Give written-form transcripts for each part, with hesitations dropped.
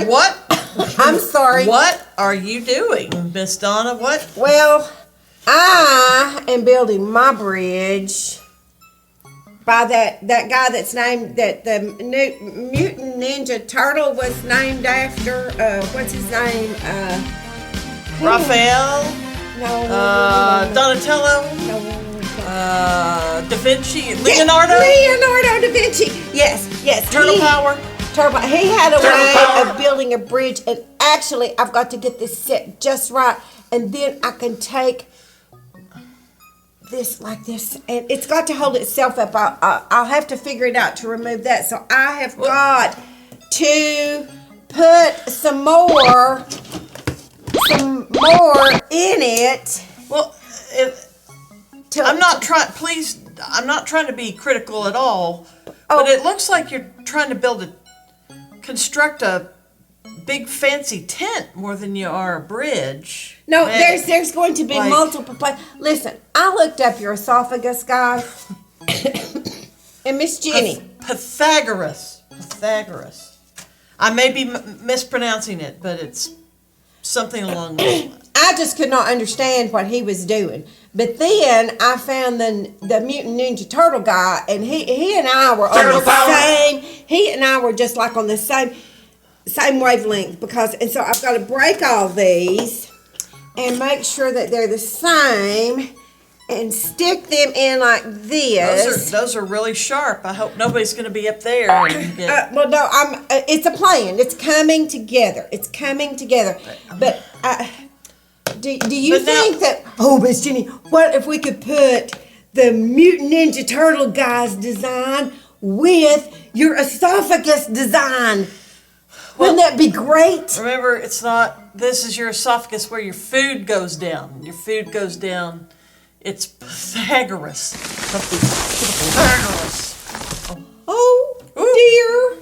What? I'm sorry. What are you doing, Miss Donna? What? Well, I am building my bridge by that guy that's named, that the mutant ninja turtle was named after. What's his name? Raphael? No. Donatello? No. Da Vinci? Leonardo? Leonardo da Vinci. Yes. Turtle power? He had a way of building a bridge, and actually, I've got to get this set just right, and then I can take this like this, and it's got to hold itself up. I'll have to figure it out to remove that. So I have got to put some more in it. Well, I'm not trying to be critical at all, but it looks like you're trying to construct a big fancy tent more than you are a bridge. No, there's going to be multiple places. Listen, I looked up your esophagus, guys, and Miss Jenny. Pythagoras. I may be mispronouncing it, but it's something along those lines. I just could not understand what he was doing. But then I found the Mutant Ninja Turtle guy, and he and I were on the same. He and I were just like on the same wavelength, and so I've got to break all these and make sure that they're the same and stick them in like this. Those are really sharp. I hope nobody's going to be up there. And get... well, no, it's a plan. It's coming together. But do you think that? Oh, Miss Jenny, what if we could put the Mutant Ninja Turtle guy's design with your esophagus design? Wouldn't that be great? Remember, it's not. This is your esophagus where your food goes down. Your food goes down. It's Pythagoras. Oh dear.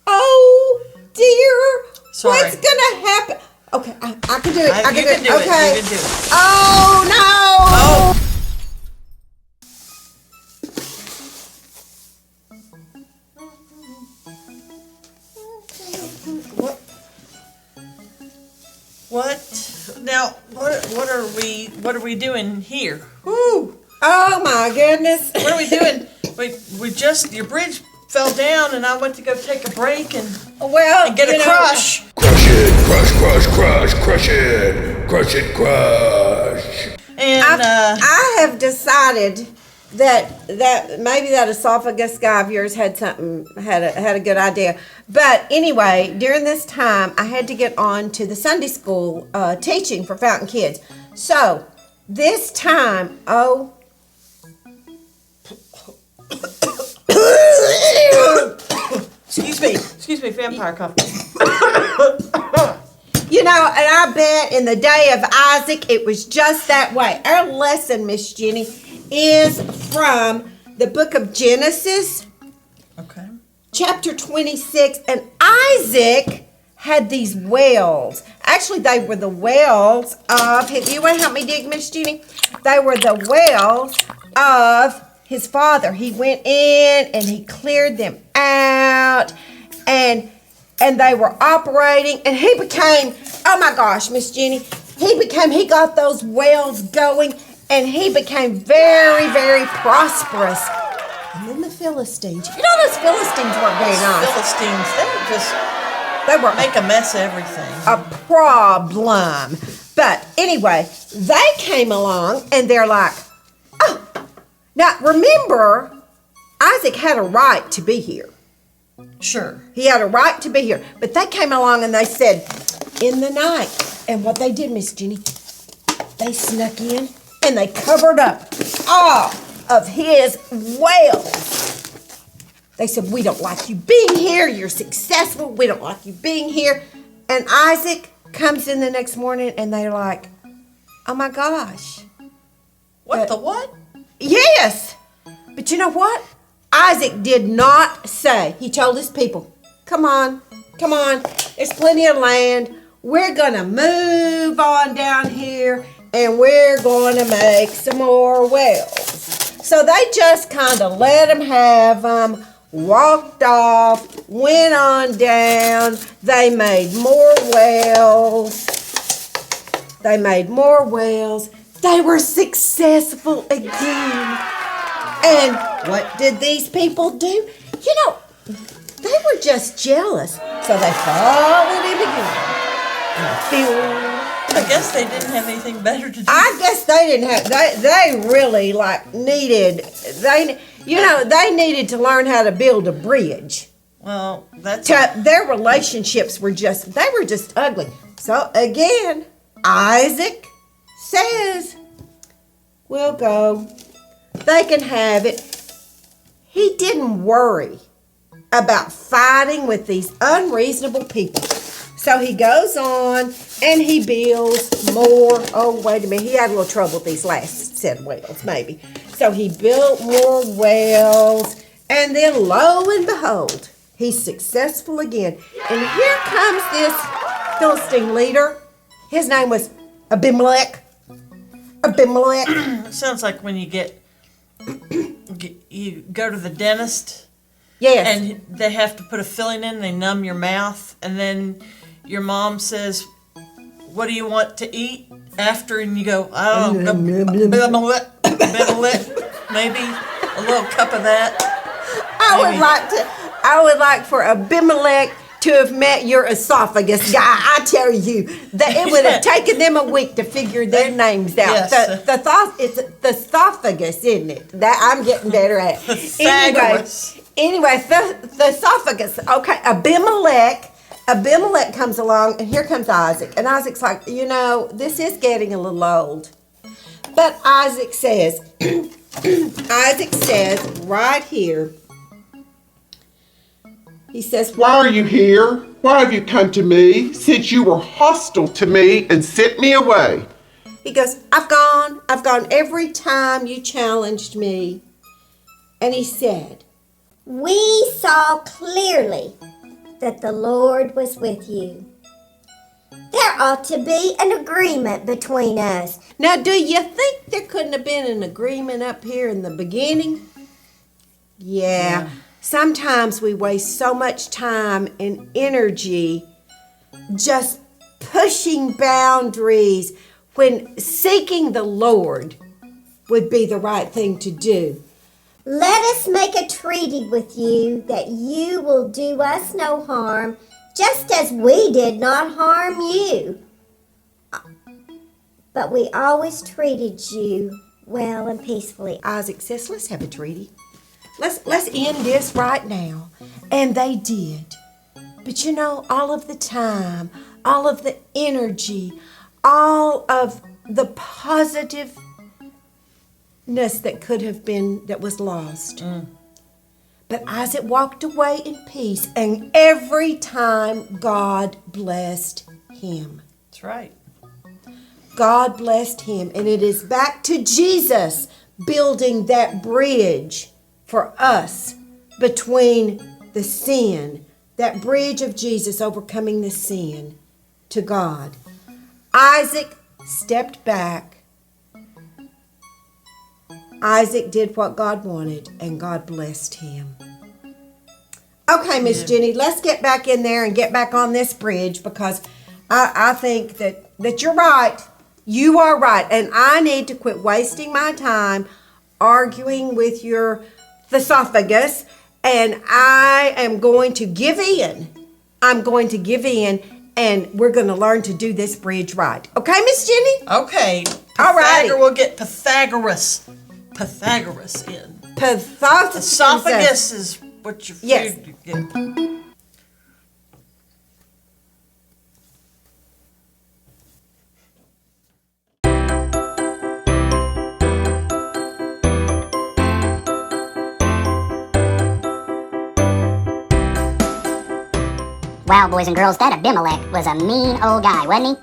Oh dear. Sorry. What's gonna happen? Okay, I can do it. I can do it. Okay. You can do it. Oh no. Oh. What? Now, what are we doing here? Woo! Oh my goodness! What are we doing? Your bridge fell down, and I went to go take a break and get a crush. Crush it, crush. And I have decided that maybe that esophagus guy of yours had a good idea. But anyway, during this time, I had to get on to the Sunday school teaching for Fountain Kids. So this time, excuse me, vampire cough. You know, and I bet in the day of Isaac, it was just that way. Our lesson, Miss Jenny, is from the book of Genesis, okay, chapter 26, and Isaac had these wells. Actually, they were the wells of his. You want to help me dig, Miss Jenny? They were the wells of his father. He went in and he cleared them out, and they were operating, and he became, oh my gosh, Miss Jenny, he got those wells going, and he became very, very prosperous. And then the Philistines, those Philistines weren't very nice. Philistines, they were make a mess of everything. A problem. But anyway, they came along, and they're like, oh, now remember, Isaac had a right to be here. Sure. He had a right to be here. But they came along and they said, in the night. And what they did, Miss Jenny, they snuck in and they covered up all of his wells. They said, we don't like you being here. You're successful. We don't like you being here. And Isaac comes in the next morning and they're like, oh my gosh. What the what? Yes. But you know what? Isaac did not say. He told his people, come on. There's plenty of land. We're going to move on down here and we're going to make some more wells. So they just kind of let him have them walked off, went on down. They made more wells. They were successful again. And what did these people do? You know, they were just jealous. So they followed him again. I guess they didn't have anything better to do. I guess they didn't have, they really needed, they needed to learn how to build a bridge. Well, Their relationships were just ugly. So again, Isaac says, we'll go. They can have it. He didn't worry about fighting with these unreasonable people. So he goes on and he builds more. Oh, wait a minute. He had a little trouble with these last set of wells, maybe. So he built more wells. And then lo and behold, he's successful again. And here comes this Philistine leader. His name was Abimelech. Sounds like when you you go to the dentist. Yes. And they have to put a filling in, they numb your mouth, and then your mom says, what do you want to eat after? And you go, I don't know, maybe a little cup of that. I would like for Abimelech to have met your esophagus guy. I tell you, it would have taken them a week to figure their names out. Yes. It's the esophagus, isn't it? That I'm getting better at. Anyway, the esophagus. Okay, Abimelech comes along, and here comes Isaac. And Isaac's like, this is getting a little old. But Isaac says, right here, he says, why are you here? Why have you come to me, since you were hostile to me and sent me away? He goes, I've gone every time you challenged me. And he said, we saw clearly that the Lord was with you. There ought to be an agreement between us. Now, do you think there couldn't have been an agreement up here in the beginning? Yeah. Sometimes we waste so much time and energy just pushing boundaries when seeking the Lord would be the right thing to do. Let us make a treaty with you that you will do us no harm, just as we did not harm you. But we always treated you well and peacefully. Isaac says, let's have a treaty. Let's end this right now. And they did. But all of the time, all of the energy, all of the positiveness that could have been, that was lost. But Isaac walked away in peace, and every time God blessed him. That's right. God blessed him, and it is back to Jesus building that bridge for us between the sin, that bridge of Jesus overcoming the sin to God. Isaac stepped back. Isaac did what God wanted, and God blessed him. Okay, Miss Jenny, let's get back in there and get back on this bridge, because I think that you're right. You are right, and I need to quit wasting my time arguing with your esophagus, and I am going to give in. I'm going to give in, and we're going to learn to do this bridge right. Okay, Miss Jenny? Okay. All right. We'll get Pythagoras in. Esophagus is what your food you get. Wow, boys and girls, that Abimelech was a mean old guy, wasn't he?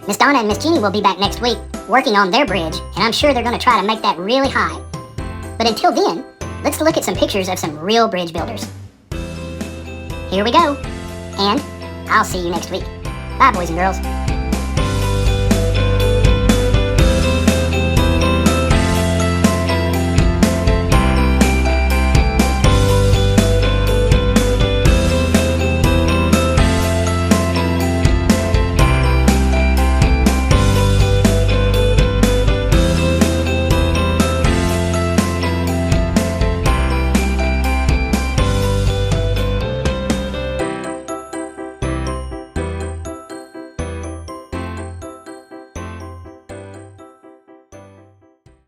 Miss Donna and Miss Jenny will be back next week working on their bridge, and I'm sure they're going to try to make that really high. But until then, let's look at some pictures of some real bridge builders. Here we go, and I'll see you next week. Bye, boys and girls.